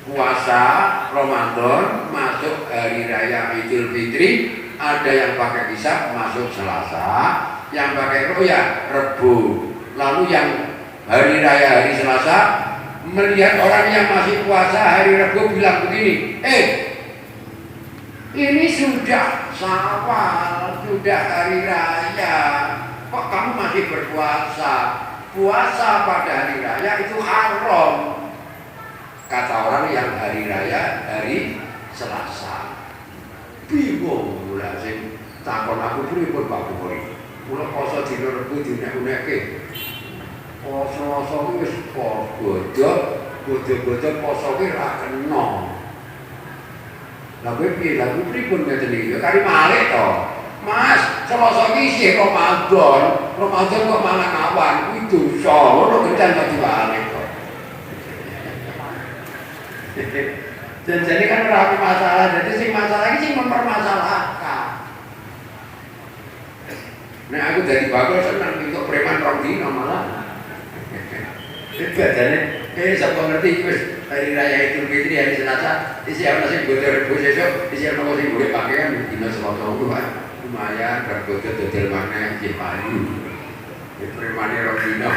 puasa Ramadan masuk hari raya Idul Fitri, ada yang pakai hisab masuk Selasa, yang pakai roya Rebu. Lalu yang hari raya hari Selasa melihat orang yang masih puasa hari Rebu bilang begini, ini sudah Syawal, sudah hari raya, kok kamu masih berpuasa? Puasa pada hari raya itu haram, kata orang yang hari raya hari Selasa. Bingung mulai sing takon aku pripun Pak Boy. Mula poso dina Rebu diunek-unekke. Poso-poso wis bodho-bodho poso ki ra kena. Lah kowe piye lha pripun ngeten iki? Ya kari malih to. Mas, Selasa iki isih Ramadan. Ramadan kok malah awan kuwi dosa. Ngono gendan kok diwale to. Jadi kan ora masalah. Jadi sing masalah iki sing mempermasalahkan. Nah aku dari bakul senang untuk preman rong dino malah. Bedane sapa ngerti wis hari raya Idul Fitri hari Selasa, isi ana sing bodho Rebu sesuk, isi ana sing golek pakaian dina Selasa kuwi wae. Lumayan bodho dodol maneh nggih payu. Premane rong dino.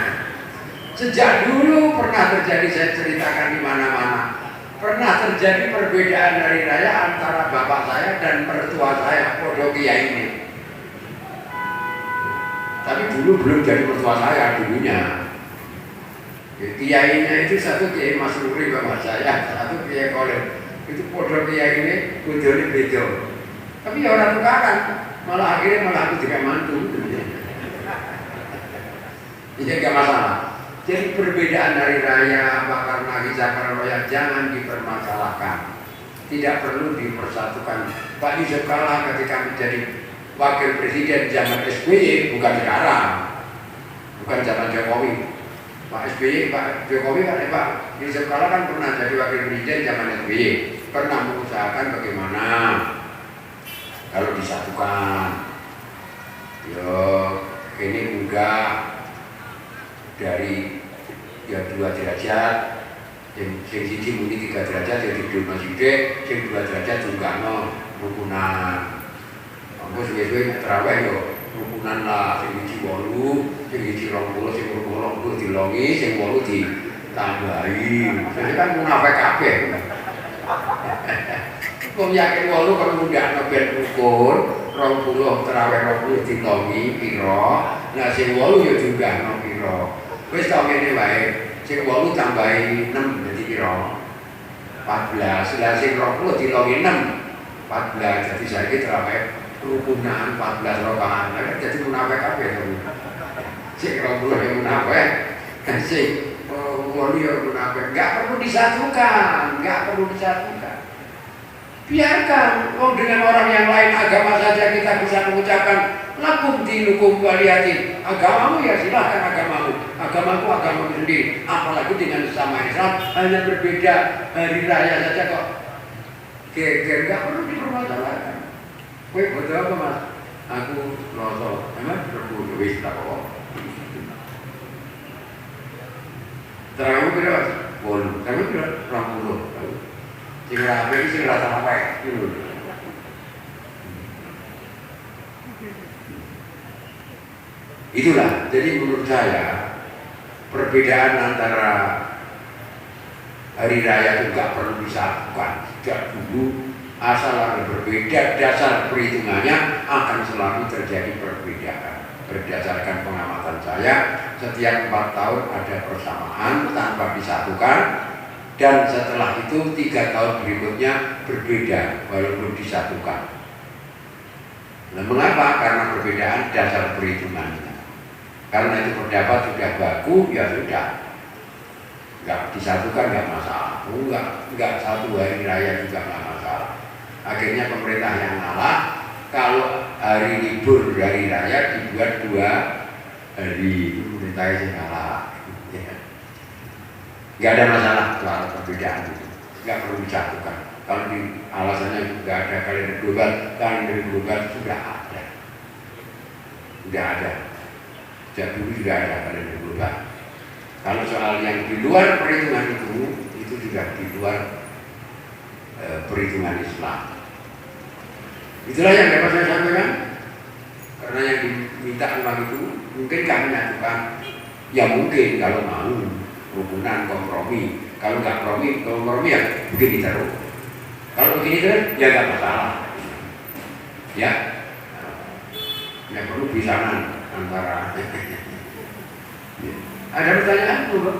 Sejak dulu pernah terjadi, saya ceritakan di mana-mana. Pernah terjadi perbedaan hari raya antara bapak saya dan mertua saya, podo kiai ini. Tapi dulu belum jadi mertua saya dulunya. Kiainya itu satu kiai Mas Ruri bapak saya, satu kiai Kolem. Itu podo kiai ini kunjungnya beda. Tapi ya orang tukaran, malah akhirnya malah aku juga mantu. Jadi nggak masalah. Jadi perbedaan hari raya apa karena hisab karena roya jangan dipermasalahkan. Tidak perlu dipersatukan. Pak Yusuf Kalla ketika menjadi wakil presiden zaman SBY, bukan sekarang, bukan zaman Jokowi. Pak SBY, Pak Jokowi kan Pak Yusuf Kalla kan pernah jadi wakil presiden zaman SBY, pernah mengusahakan bagaimana kalau disatukan. Yo, ini enggak dari ya 2 derajat, yang siji muni 3 derajat jadi 2 masjid, yang 2 derajat juga rukunan. Aku suwe-suwe terawih yo rukunan lah, sing siji 8, sing siji 20, sing 20 dilongi, sing 8 ditambahi. Jadi kan munafik kabeh. Wong yakin 8 kalau ngundakno ben rukun, 20 terawih 20 dilongi pira, nah sing 8 yo diunggahno pira. Wis tau ngene wae, sing 8 tambahi 6 dadi pira? 14. Lah sing 20 dilongi 6, 14. Jadi saiki terawih rukunan 14 rakaat. Lah dadi munafik kabeh to. Sing 20 yang munafik, sing 8 ya munafik. Enggak perlu disatukan, enggak perlu disatukan. Biarkan dengan orang yang lain agama saja kita bisa mengucapkan lakum dinukum waliyadin. Agamamu ya silahkan agamamu, agamaku agamamu sendiri. Apalagi dengan sesama Islam hanya berbeda hari raya saja kok. Geger nggak perlu dipermasalahkan. Kowe bodoh apa Mas? Aku loso, emang Rebu wis tak kok. Terang pira Mas? 8. Kamu pira? 20. Sing rapi iki sing rasa apa iki lho. Itulah, jadi menurut saya perbedaan antara hari raya itu nggak perlu disatukan. Sejak dulu asal ada berbeda, dasar perhitungannya akan selalu terjadi perbedaan. Berdasarkan pengamatan saya, setiap 4 tahun ada persamaan tanpa disatukan, dan setelah itu 3 tahun berikutnya berbeda walaupun disatukan. Nah, mengapa? Karena perbedaan dasar perhitungannya. Karena itu pendapat sudah baku, ya sudah, nggak disatukan nggak masalah, nggak satu hari raya juga nggak masalah. Akhirnya pemerintah yang ngalah, kalau hari libur hari raya dibuat 2 hari, pemerintah yang ngalah. Ya. Nggak ada masalah soal perbedaan itu, nggak perlu disatukan. Kalau di alasannya nggak ada kalender global sudah ada, sejak dulu sudah ada kalender global. Kalau soal yang di luar perhitungan itu sudah di luar perhitungan Islam. Itulah yang dapat saya sampaikan. Karena yang diminta uang itu mungkin kami mengajukan, ya mungkin kalau mau rukunan kompromi. Kalau nggak kompromi ya begini terus. Kalau begini terus ya nggak masalah. Ya, nggak perlu pisahan antara. Ada pertanyaan dulu?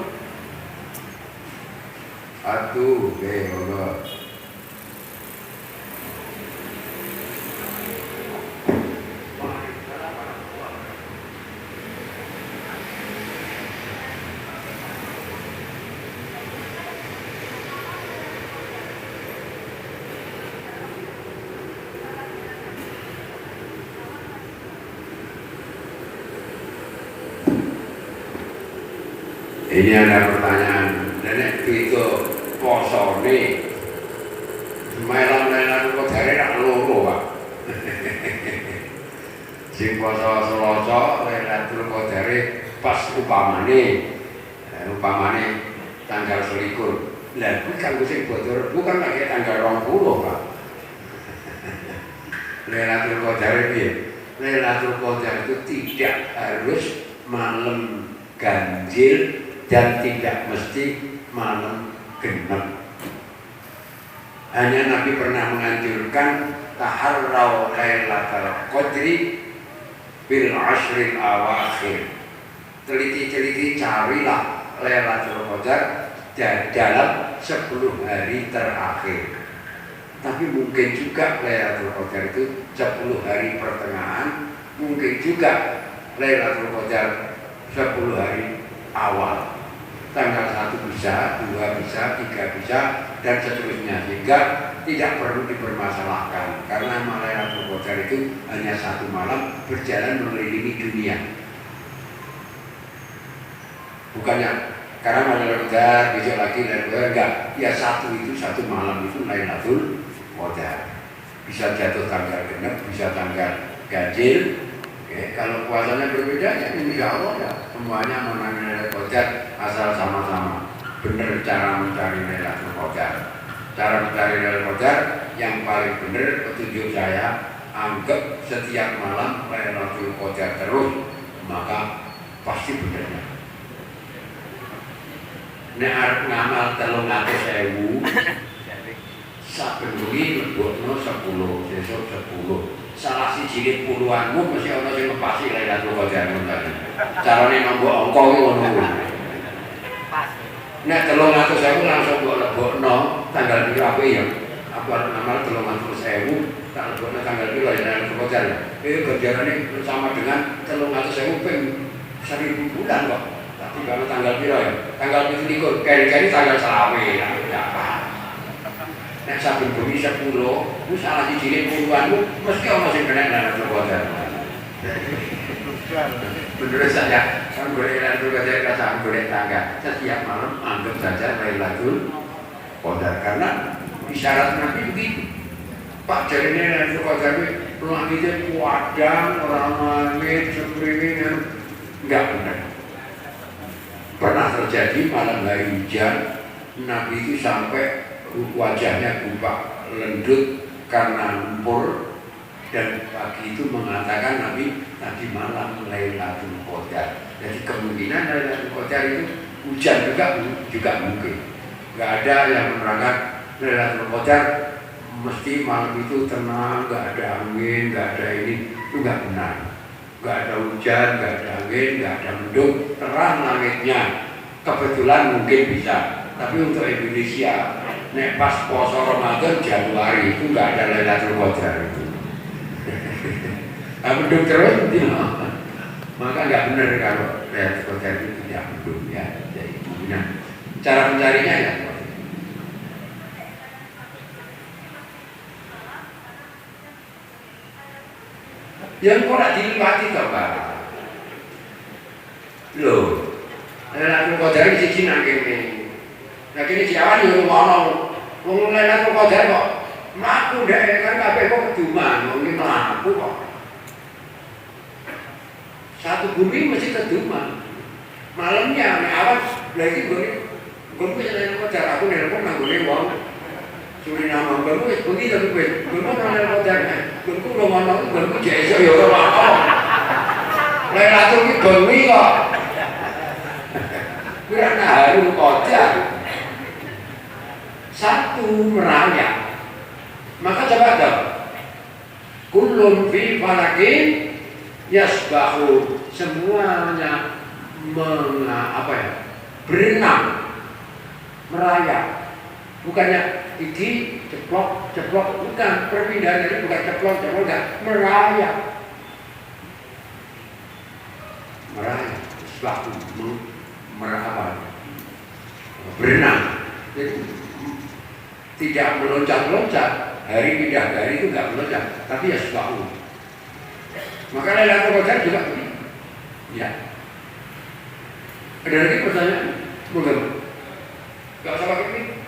Aduh, oke, ini ada pertanyaan, nenek itu poso nih, malam-malam kok dari nak loro pak. Si poso Selasa, Lailatul Qadar pas upamane tanggal 21. Lah bukan sing bodor, bukan lagi tanggal 20 pak. Lailatul Qadar piye? Lailatul Qadar itu tidak harus malam ganjil dan tidak mesti malam genep. Hanya Nabi pernah menganjurkan taharrau lailatul qadri bil ashril awakhir. Teliti-teliti carilah Lailatul Qadar dalam 10 hari terakhir. Tapi mungkin juga Lailatul Qadar itu 10 hari pertengahan, mungkin juga Lailatul Qadar 10 hari awal. Tanggal 1 bisa, 2 bisa, 3 bisa, dan seterusnya, sehingga tidak perlu dipermasalahkan karena Lailatul Qadar itu hanya 1 malam berjalan mengelilingi dunia. Bukannya karena Lailatul Qadar besok lagi Lailatul Qadar, enggak, ya 1 malam itu Lailatul Qadar. Bisa jatuh tanggal genep, bisa tanggal ganjil. Oke, kalau puasanya berbeda ya insya Allah ya semuanya menang Lailatul Qadar asal sama-sama benar cara mencari Lailatul Qadar. Cara mencari Lailatul Qadar yang paling benar petunjuk saya, anggap setiap malam Lailatul Qadar terus, maka pasti benar. Nek arep ngamal 300.000 saben wengi lebokno 10, sesuk 10. Salah siji puluhanmu mesti ana sing ngepasi Lailatul Qadar ngono. Carane nombok angka iki ngono. Nek 300.000 langsung mbok lebokno tanggal piro apik ya. Aku arep ngamal 300.000 tak lebokno tanggal piro ya Lailatul Qadar. Ganjarane sama dengan 300.000 ping 1000 bulan kok. Tapi kalau tanggal piro ya? Tanggal 17 keri-keri tanggal selawe ya. Nek saben bengi 10, ku salah siji puluhanmu mesti ana sing kena Lailatul Qadar. Bener saja, kan boleh Lailatul Qadar kasar boleh tangga. Setiap malam anggap saja Lailatul Qadar karena isyarat Nabi begitu. Pak jarine Lailatul Qadar itu langitnya padang, orang langit sempriwing enggak benar. Pernah terjadi malam hari hujan, Nabi itu sampai wajahnya gupak lendut karena lumpur, dan pagi itu mengatakan Nabi tadi malam Lailatul Qadar. Jadi kemungkinan Lailatul Qadar itu hujan juga mungkin. Nggak ada yang menerangkan Lailatul Qadar mesti malam itu tenang, nggak ada angin, nggak ada ini, itu nggak benar. Nggak ada hujan, nggak ada angin, nggak ada mendung, terang langitnya. Kebetulan mungkin bisa, tapi untuk Indonesia nek pas poso Ramadan Januari itu nggak ada Lailatul Qadar itu. Mendung terus maka nggak benar kalau Lailatul Qadar itu tidak mendung ya. Jadi nah, cara mencarinya ya. Yang kok nak diliwati toh Pak? Loh, Lailatul Qadar di sini nang kene. Nah kini siawan yo ngono. Wong Lailatul Qadar kok mlaku ndek kan kabeh kok keduman, wong iki mlaku kok. Satu bumi mesti keduman. Malamnya nek awan lagi gone Lailatul Qadar aku nelpon nang gone wong. Suriname bengku wis bengi tapi wis bengku ora modern. Bengku romono bengku jek iso ya ora apa. Lek ratu ki bengi kok. Kurang haru kocak. Satu merayap. Maka coba dong. Kullun fi falakin yasbahun. Semuanya berenang, merayap. Bukannya iki ceplok, bukan. Perpindahan ini bukan ceplok, enggak. Merayap. Yasbahun. Berenang. Jadi tidak meloncat-loncat. Hari pindah ke hari itu enggak meloncat, tapi yasbahun. Maka Lailatul Qadar juga begitu. Ya. Ada lagi pertanyaan? Boleh. Gak usah pakai ini.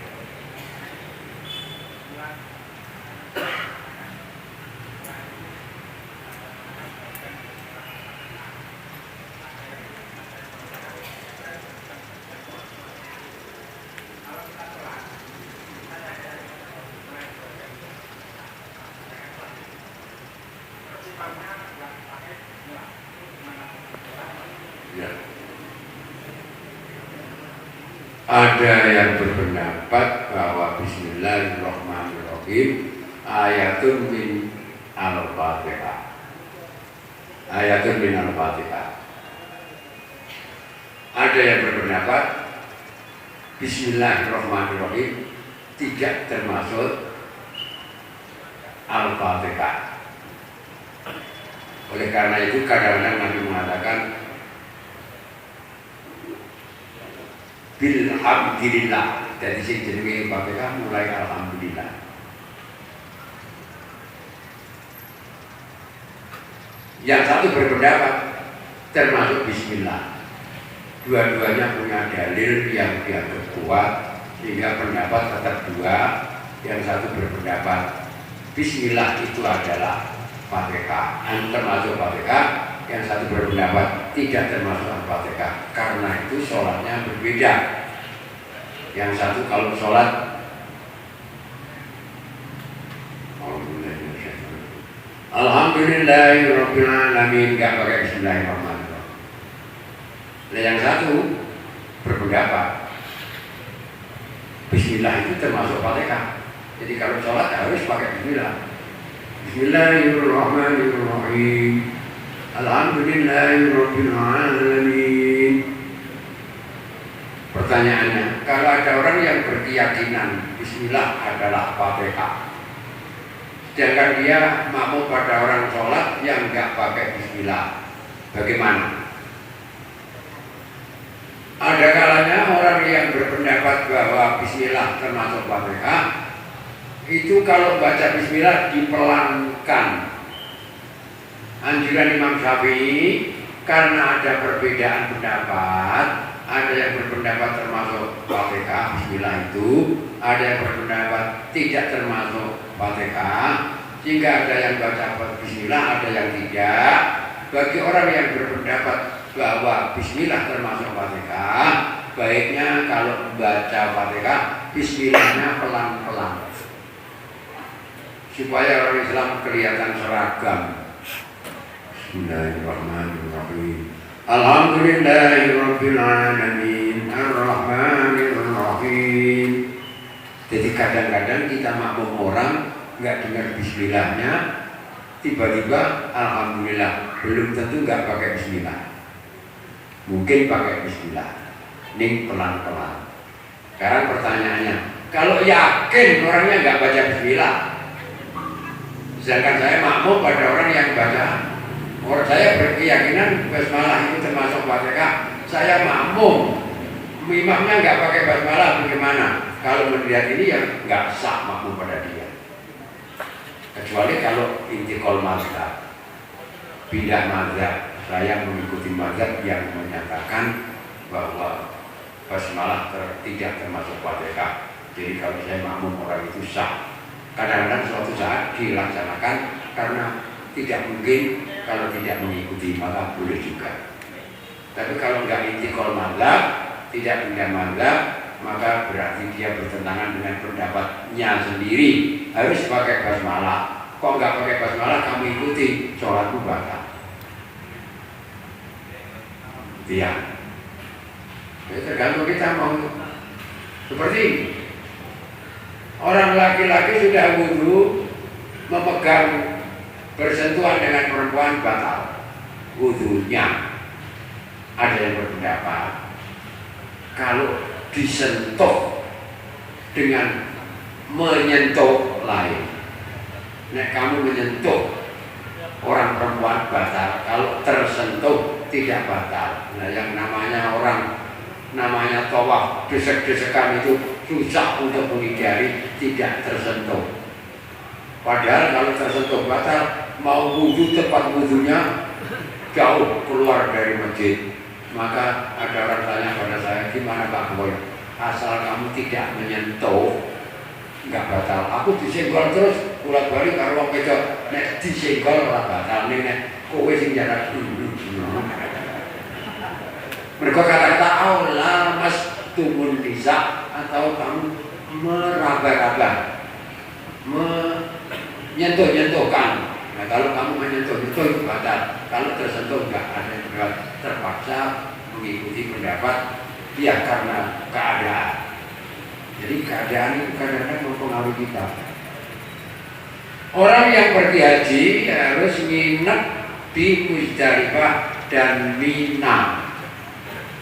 Ada yang berpendapat bahwa Bismillahirrahmanirrahim ayatun min al-Fatihah. Ayatun min al-Fatihah. Ada yang berpendapat Bismillahirrahmanirrahim tidak termasuk al-Fatihah. Oleh karena itu kadang-kadang Nabi mengatakan bilhamdulillah. Jadi sing jenenge Fatihah mulai alhamdulillah. Yang satu berpendapat termasuk bismillah. Dua-duanya punya dalil yang dianggap kuat sehingga pendapat tetap dua. Yang satu berpendapat bismillah itu adalah Fatihah, termasuk Fatihah. Yang satu berpendapat tidak termasuk Al-Fatihah karena itu sholatnya berbeda. Yang satu kalau sholat Alhamdulillahirabbil alamin enggak pakai bismillahirrahmanirrahim. Nah, yang satu berpendapat bismillah itu termasuk Fatihah. Jadi kalau sholat harus pakai bismillah. Bismillahirrahmanirrahim. Alhamdulillahirabbil alamin. Pertanyaannya, kalau ada orang yang berkeyakinan bismillah adalah Fatihah, sedangkan dia makmum pada orang sholat yang enggak pakai bismillah, bagaimana? Ada kalanya orang yang berpendapat bahwa bismillah termasuk Fatihah, itu kalau baca bismillah dipelankan. Anjuran Imam Syafi'i karena ada perbedaan pendapat, ada yang berpendapat termasuk Fatihah bismillah itu, ada yang berpendapat tidak termasuk Fatihah, sehingga ada yang baca bismillah, ada yang tidak. Bagi orang yang berpendapat bahwa bismillah termasuk Fatihah, baiknya kalau membaca Fatihah bismillahnya pelan-pelan supaya orang Islam kelihatan seragam. Bismillahirrahmanirrahim. Alhamdulillahirabbil alamin arrahmanirrahim. Jadi kadang-kadang kita makmum orang enggak dengar bismillahnya, tiba-tiba alhamdulillah, belum tentu enggak pakai bismillah. Mungkin pakai bismillah. Ning pelan-pelan. Sekarang pertanyaannya, kalau yakin orangnya enggak baca bismillah, sedangkan saya makmum pada orang yang baca, orang saya berkeyakinan basmalah itu termasuk Fatihah, saya makmum, imamnya nggak pakai basmalah, bagaimana? Kalau melihat ini yang nggak sah makmum pada dia. Kecuali kalau intikal mazhab, pindah mazhab, saya mengikuti mazhab yang menyatakan bahwa basmalah tidak termasuk Fatihah. Jadi kalau saya makmum orang itu sah. Kadang-kadang suatu saat dilaksanakan karena tidak mungkin kalau tidak mengikuti mazhab boleh juga. Tapi kalau enggak intikal mazhab, tidak pindah mazhab, maka berarti dia bertentangan dengan pendapatnya sendiri, harus pakai basmalah. Kok nggak pakai basmalah kamu ikuti, sholatmu batal. Iya. Tergantung kita mau seperti ini. Orang laki-laki sudah wudu, memegang bersentuhan dengan perempuan batal wudunya. Ada yang berpendapat kalau disentuh dengan menyentuh lain, nek kamu menyentuh orang perempuan batal, kalau tersentuh tidak batal. Nah, yang namanya orang namanya tawaf desek-desekan itu susah untuk menghindari tidak tersentuh. Padahal kalau tersentuh batal, mau wudhu tempat wudhunya jauh keluar dari masjid. Maka ada orang tanya pada saya, gimana Pak Boy? Asal kamu tidak menyentuh, nggak batal. Aku disenggol terus, pulang balik karo wong wedok, nek disenggol ora batal. Nek kowe sing jarak mereka kata-kata Allah mas tumun bisa, atau kamu meraba-raba, menyentuh-nyentuhkan. Nah, kalau kamu menyentuh-nyentuh itu batal. Kalau tersentuh enggak, ada yang terpaksa mengikuti pendapat ya karena keadaan. Jadi keadaan itu kadang-kadang mempengaruhi kita. Orang yang pergi haji harus nginep di Muzdalifah dan Mina.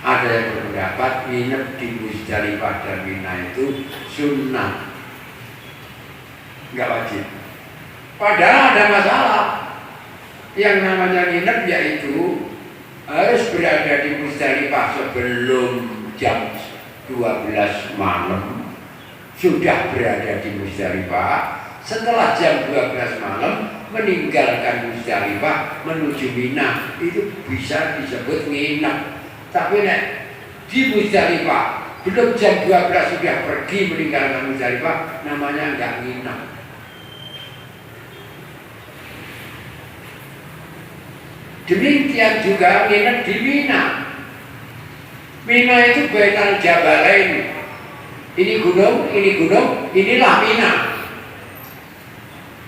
Ada yang berpendapat nginep di Muzdalifah dan Mina itu sunnah, nggak wajib. Padahal ada masalah. Yang namanya nginep yaitu harus berada di Muzdalifah sebelum jam 12 malam. Sudah berada di Muzdalifah. Setelah jam 12 malam meninggalkan Muzdalifah menuju Mina, itu bisa disebut nginep. Tapi nek di Muzdalifah belum jam 12 sudah pergi meninggalkan Muzdalifah, namanya enggak nginep. Demikian juga nginep di Mina. Mina itu baitan jabalain. Ini gunung, inilah Mina.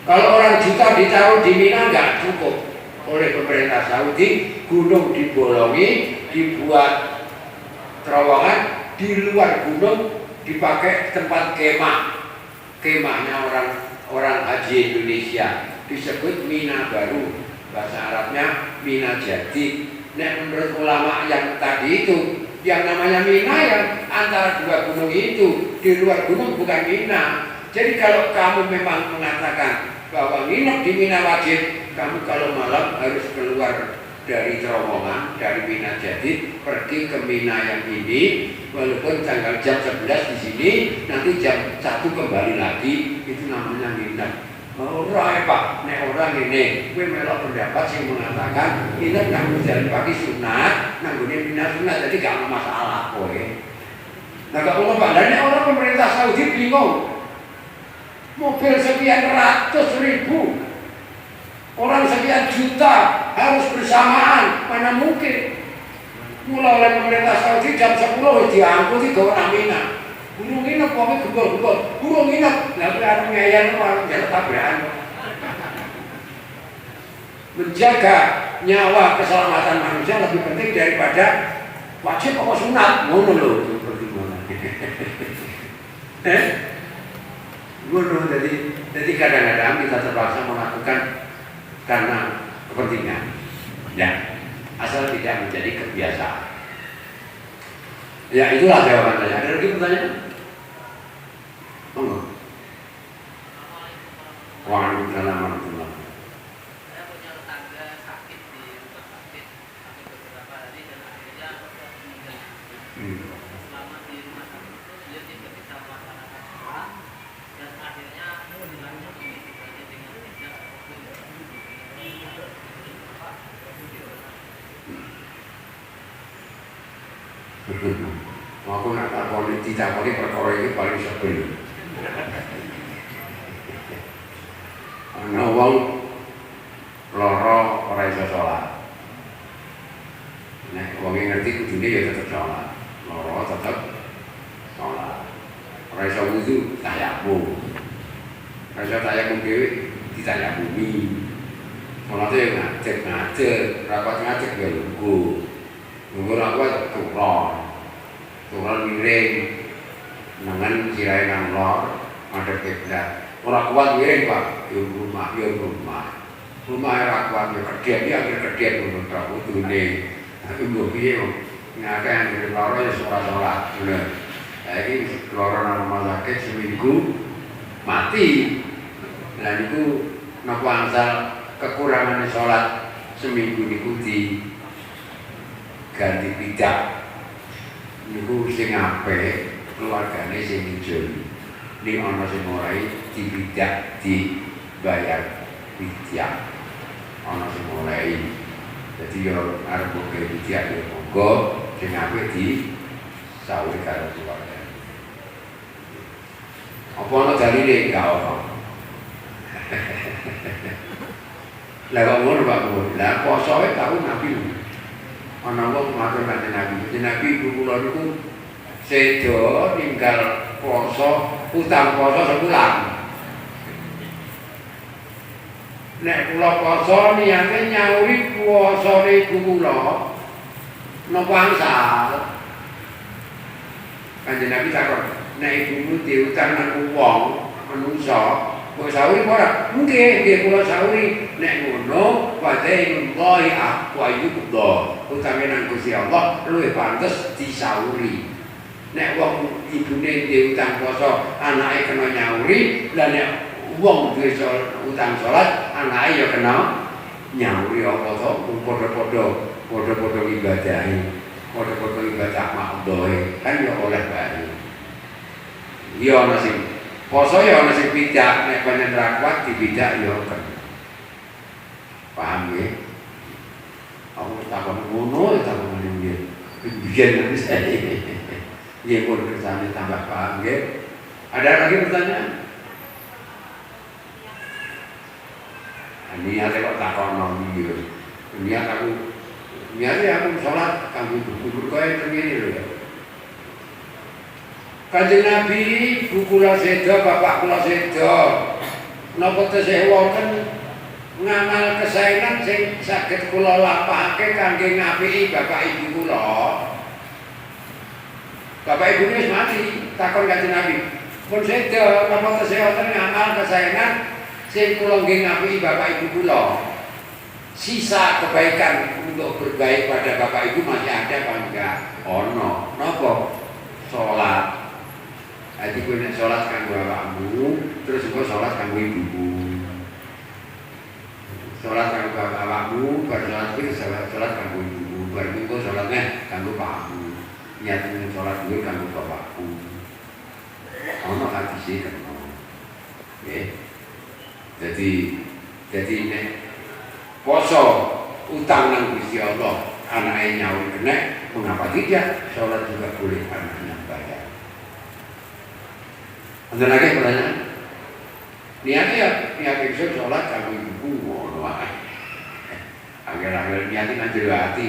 Kalau orang juta ditaruh di Mina enggak cukup. Oleh pemerintah Saudi, gunung dibolongi, dibuat terowongan, di luar gunung dipakai tempat kemah. Kemahnya orang haji Indonesia disebut Mina Baru, bahasa Arabnya Mina Jadi. Nek menurut ulama yang tadi itu, yang namanya Mina yang antara dua gunung itu, di luar gunung bukan Mina. Jadi kalau kamu memang mengatakan bahwa nginep di Mina wajib, kamu kalau malam harus keluar dari terowongan, dari Mina Jadi, pergi ke Mina yang ini, walaupun tanggal jam 11 di sini, nanti jam 1 kembali lagi, itu namanya nginep. Ora Pak, nek orang ini, gue melok pendapat yang mengatakan nginep nang Muzdalifah pagi sunat, nang Mina sunat, jadi gak ada masalah kowe. Nah kalau Pak, dan orang pemerintah Saudi bingung. Mobil sekian ratus ribu, orang sekian juta harus bersamaan, mana mungkin? Mulai oleh pemerintah Saudi jam 10 diangkut ke orang Mina. Burung nginep, pokoknya gembol-gembol, burung nginep. Lalu ada ngeyel, orang jalan tabrakan. Menjaga nyawa keselamatan manusia lebih penting daripada wajib apa sunat. Ngono lho, seperti mana? Ngono, jadi kadang-kadang kita terpaksa melakukan karena kepentingan, ya, asal tidak menjadi kebiasaan. Ya itulah jawaban saya. Ada lagi pertanyaan? Monggo. Waalaikumsalam warahmatullahi. Saya punya tetangga sakit di rumah sakit beberapa hari dan akhirnya meninggal. Selama di rumah sakit itu dia tidak bisa melaksanakan sholat dan akhirnya meninggalnya hanya dengan tidak Aku nak takoni ditakoni perkara iki paling sebel. Ana wong lara ora iso salat. Nek wong ngerti kudune ya tetep salat. Lara tetep salat. Rasa tayamum dhewe ditayamumi. Mulane ngajek, rapat ngajek ya lungguh. Lungguh rapat turun miring. Nangan sirahe nang lor, madhep kiblat. Ora kuat miring, Pak. Yo rumah. Rumah ora kuat yo kedhet ya kedhet ngono ta utune. Aku mbok piye kok ngakeh loro ya salat. Bener. Iki loro nang rumah sakit seminggu mati. Lah niku napa angsal kekurangan salat seminggu niku ganti pidak. Niku sing apik keluargane sing ngijoli. Ning ana sing mulai dibidak dibayar pidak. Ana sing mulai. Dadi yo arep gawe pidak yo monggo sing apik di sawuri karo keluarga. Apa ana dalile gak ono? Lah kok ngono Pak Bu. Lah posoe tau Nabi. Ana wong matur kanjeng Nabi. Kanjeng Nabi ibu kula niku sedo ninggal poso, utang poso sebulan. Nek kula poso niate nyauri posone ibu kula napa angsal. Kanjeng Nabi takon, nek ibumu diutang nang wong manungsa kok sauri ora? Nggih kula sauri. Nek ngono, wada'illahi aqwa yubda. Utange nang Gusti Allah luwih pantes disauri. Nek wong ibune diutang poso, anake kena nyauri, lah nek wong duwe utang salat, anake ya kena nyauri apa to? Padha-padha ibadahi. Padha-padha ibadah makdohe. Kan ya oleh bae. Ya ana sing poso ya ana sing pidak, nek pancen ra kuat dibidak ya kan. Paham ya? Aku takon ngono, takon ngene. Biyen nanti saya. Ya pun kersane tambah paham ya. Ada lagi pertanyaan? Ini ada kok takon nang iki. Niat aku salat kanggo ibu kowe ngene lho ya. Kanjeng Nabi, ibu kula seda, bapak kula seda. Napa tesih wonten ngamal kesaenan sing saged kula lapahake kangge ngapiki bapak ibu kula. Bapak ibu wis mati, takon Kanjeng Nabi. Pun seda, napa tesih wonten ngamal kesaenan sing kula nggih ngapiki bapak ibu kula. Sisa kebaikan untuk berbaik pada bapak ibu masih ada apa enggak? Ono. Napa? Salat. Jadi gue nek sholat kanggo awakmu, terus gue sholat kanggo ibumu. Sholat kanggo awakmu, bar sholat gue sholat kanggo ibumu, bar gue sholatnya kanggo pakmu. Niatnya sholat gue kanggo bapakku. Ono hadise kan. Nggih. Jadi nek poso utang nang Gusti Allah, anake nyaur kena, mengapa tidak? Sholat juga boleh anaknya bayar. Ada lagi pertanyaan? Niatnya ingsun sholat kanggo ibuku ngono wae. Akhir-akhir niatnya kan hati.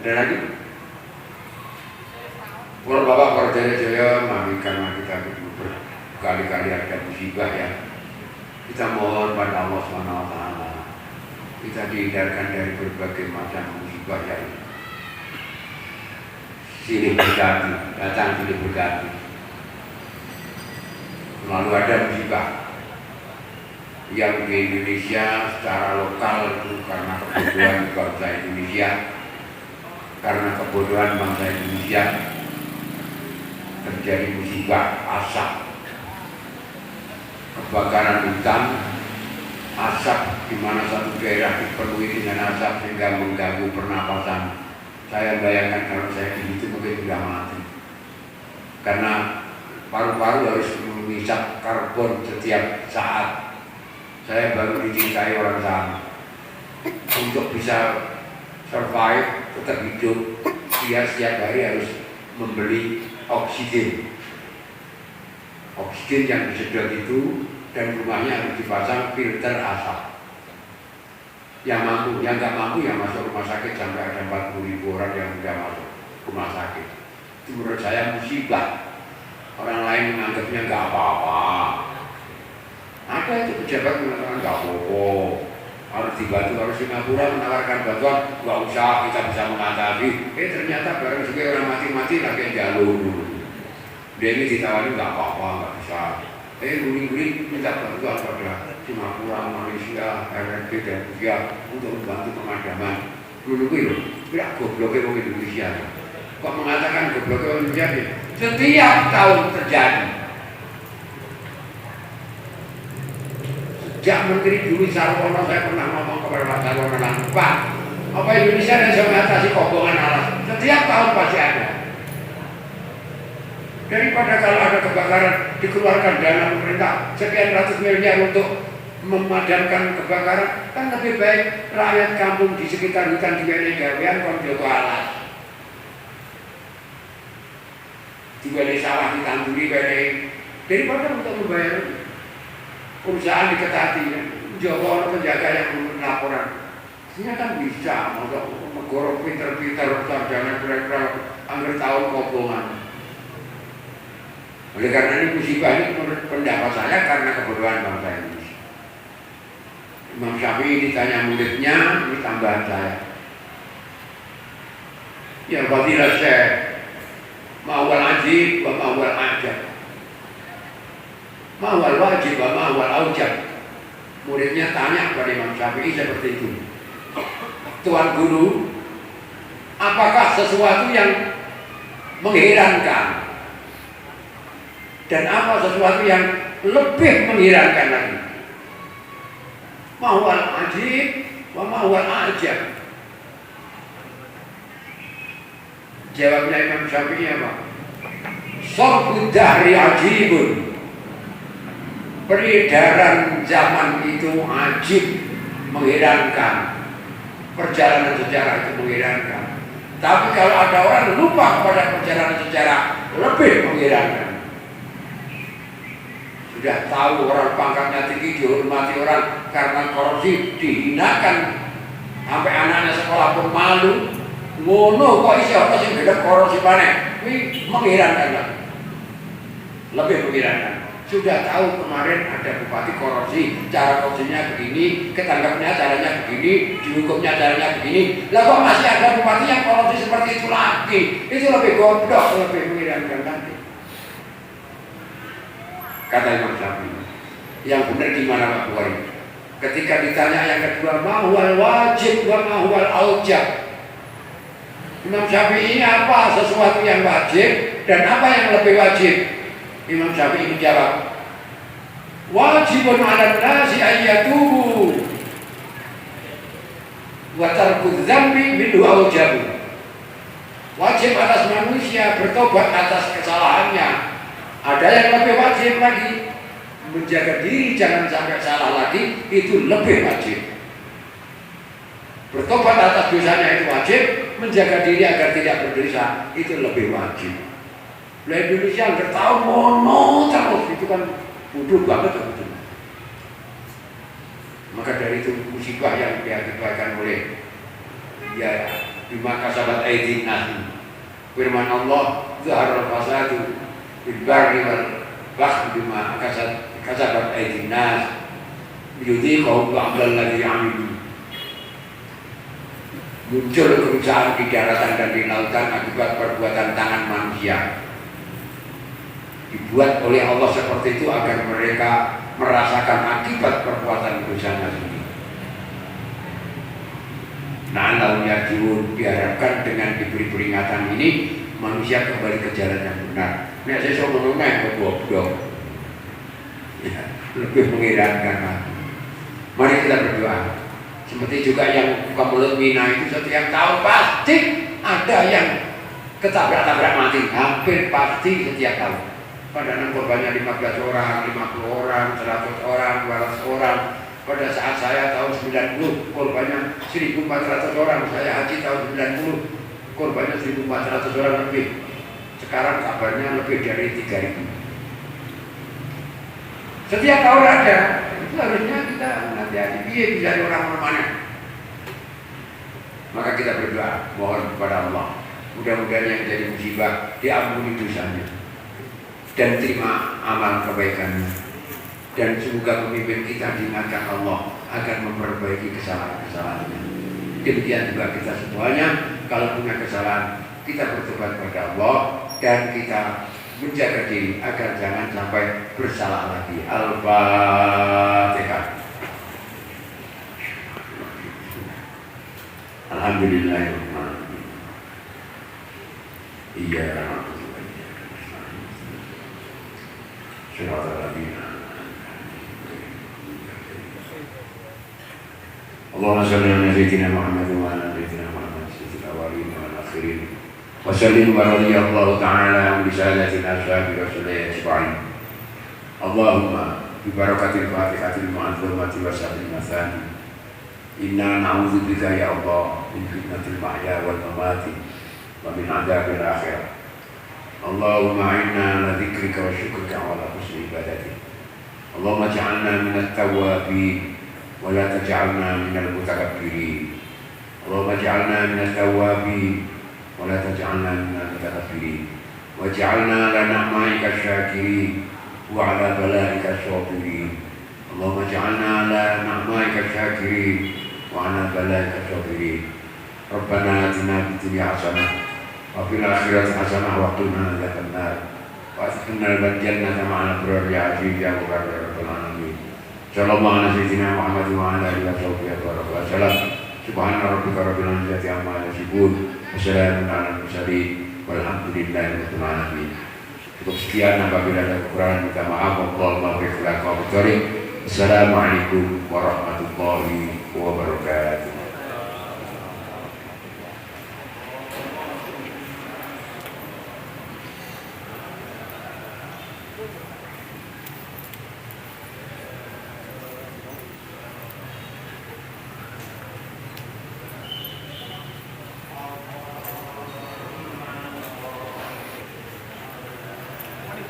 Ada lagi? Bapak Perdana Jaya, mami karena kita berkali-kali ada musibah ya. Kita mohon pada Allah SWT. Kita dihindarkan dari berbagai macam musibah yang silih berganti, datang silih berganti. Lalu ada musibah yang di Indonesia secara lokal itu karena kebodohan bangsa Indonesia, karena kebodohan bangsa Indonesia terjadi musibah asap, kebakaran hutan, asap di mana satu daerah dipenuhi dengan asap sehingga mengganggu pernapasan. Saya bayangkan kalau saya di situ mungkin sudah mati, karena paru-paru harus mengisap karbon setiap saat. Saya baru dicintai orang sana. Untuk bisa survive, tetap hidup, dia setiap hari harus membeli oksigen. Oksigen yang disedot itu, dan rumahnya harus dipasang filter asap. Yang mampu, yang nggak mampu yang masuk rumah sakit sampai ada 40.000 orang yang sudah masuk rumah sakit. Itu menurut saya musibah. Orang lain menganggapnya nggak apa-apa. pejabat mengatakan nggak apa-apa, harus dibantu, harus Singapura menawarkan bantuan, nggak usah, kita bisa mengatasi. Ternyata barang juga orang mati-mati lagi jalur dulu. Dia ini ditawari nggak apa-apa, nggak bisa. Guling-guling minta bantuan pada Singapura, Malaysia, RRB dan Rusia untuk membantu pemadaman. Dulu tidak gobloknya orang Indonesia. Kok mengatakan gobloknya orang Indonesia? Setiap tahun terjadi. Sejak Menteri Budi Sarwono saya pernah ngomong kepada Pak Sarwono, Pak, apa Indonesia yang bisa mengatasi kebohongan alam? Setiap tahun pasti ada. Daripada kalau ada kebakaran dikeluarkan dana pemerintah sekian ratus miliar untuk memadamkan kebakaran, kan lebih baik rakyat kampung di sekitar hutan diwenehi gawean kon jogo alat. Diwenehi sawah ditanduri wenehi daripada untuk membayar perusahaan diketati ya. Jogo penjaga yang laporan. Sebenarnya kan bisa, mau negara pinter-pinter sarjana kira-kira anggar tahun kobongan. Oleh karena ini musibah ini menurut pendapat saya karena kebodohan bangsa Indonesia. Imam Syafi'i ditanya muridnya, ini tambahan saya. Ya fadilah Syekh, ma'wal ajib wa ma'wal ajab. Ma'wal wajib wa ma'wal aujab. Muridnya tanya kepada Imam Syafi'i seperti itu. Tuan guru, apakah sesuatu yang mengherankan? Dan apa sesuatu yang lebih mengherankan lagi? Ma'wal ajib wa ma'wal ajab. Jawabnya Imam Syafi'i apa? Sarfud dahri ajibun. Peredaran zaman itu ajib, mengherankan. Perjalanan sejarah itu mengherankan. Tapi kalau ada orang lupa kepada perjalanan sejarah, lebih mengherankan. Sudah tahu orang pangkatnya tinggi dihormati orang karena korupsi dihinakan sampai anaknya sekolah pun malu. Ngono kok isi apa sih beda korupsi panen? Ini mengherankan lah. Lebih mengherankan. Sudah tahu kemarin ada bupati korupsi, cara korupsinya begini, ketangkapnya caranya begini, dihukumnya caranya begini. Lah kok masih ada bupati yang korupsi seperti itu lagi? Itu lebih goblok, lebih mengherankan lagi. Kata Imam Syafi'i. Yang benar gimana Pak Bukhari? Ketika ditanya yang kedua, ma'wal wajib wa ma'wal aujab. Imam Syafi'i ini apa sesuatu yang wajib dan apa yang lebih wajib? Imam Syafi'i menjawab, wajibun 'alan nasi ayyatubu wa tarku dzambi minhu aujabu. Wajib atas manusia bertobat atas kesalahannya. Ada yang lebih wajib lagi, menjaga diri jangan sampai salah lagi, itu lebih wajib. Bertobat atas dosanya itu wajib, menjaga diri agar tidak berdosa itu lebih wajib. Lah Indonesia nggak tahu mono terus, itu kan bodoh banget betul. Maka dari itu musibah yang diakibatkan oleh ya bima kasabat aydin nas. Firman Allah, zaharal fasadu bil barri wal bahri bima kasabat aydin nas liyudhiqahum ba'dal ladzi 'amilu. Muncul kerusakan di daratan dan di lautan akibat perbuatan tangan manusia. Dibuat oleh Allah seperti itu agar mereka merasakan akibat perbuatan dosanya sendiri. Nah, lalu yarjiun, diharapkan dengan diberi peringatan ini manusia kembali ke jalan yang benar. Nek sesuk ngono nek goblok. Ya, lebih mengherankan lagi. Mari kita berdoa. Seperti juga yang buka mulut Mina itu setiap tahun pasti ada yang ketabrak-tabrak mati, hampir pasti setiap tahun. Padahal korbannya 15 orang, 50 orang, 100 orang, 200 orang. Pada saat saya tahun 90 korbannya 1.400 orang. Saya haji tahun 90 korbannya 1.400 orang lebih. Sekarang kabarnya lebih dari 3.000. Setiap tahun ada. Itu harusnya kita hati-hati. Iya bisa ada orang mana. Maka kita berdoa mohon kepada Allah. Mudah-mudahan yang jadi musibah diampuni dosanya dan terima amal kebaikannya. dan semoga pemimpin kita diingatkan Allah agar memperbaiki kesalahan-kesalahannya. Demikian juga kita semuanya, kalau punya kesalahan kita bertobat kepada Allah dan kita menjaga diri agar jangan sampai bersalah lagi. Al-Fatihah. Alhamdulillahirrahmanirrahim. Iya. Allahumma salli ala sayyidina Muhammad wa ala sayyidina Muhammad sayyidil awwalin wal akhirin. Wa sallim wa radiyallahu ta'ala an bisalatil ashabi rasulillah ajma'in. Allahumma bi barakatil Fatihatil mu'azzamati wa sabil mathani. Inna na'udzu bika ya Allah min fitnatil mahya wal mamati wa min adzabil akhirah. Allahumma inna ala dzikrika wa syukrika wa ala husni ibadatik. Allahumma ij'alna minat tawwabin wa la taj'alna minal mutakabbirin. Allahumma ij'alna minat tawwabin wa la taj'alna minal mutakabbirin. Waj'alna ala ni'matika syakirin wa ala balaika sabirin. Allahumma ij'alna ala ni'matika syakirin wa ala balaika sabirin. Rabbana atina fid dunya hasanah wa fil akhirati hasanah wa qina adzabannar. Wa adkhilna al-jannata ma'al abrar ya aziz ya mukarram ya rabbal alamin. Sallallahu ala sayyidina Muhammad wa ala alihi wa sahbihi wa sallam. Subhana rabbika rabbil izzati amma yasifun. Wassalamun ala mursalin walhamdulillahi rabbil alamin. Cukup sekian, apabila ada kekurangan minta maaf. Allahumma ighfir lana wa bidzalik. Assalamualaikum warahmatullahi wabarakatuh.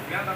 Yang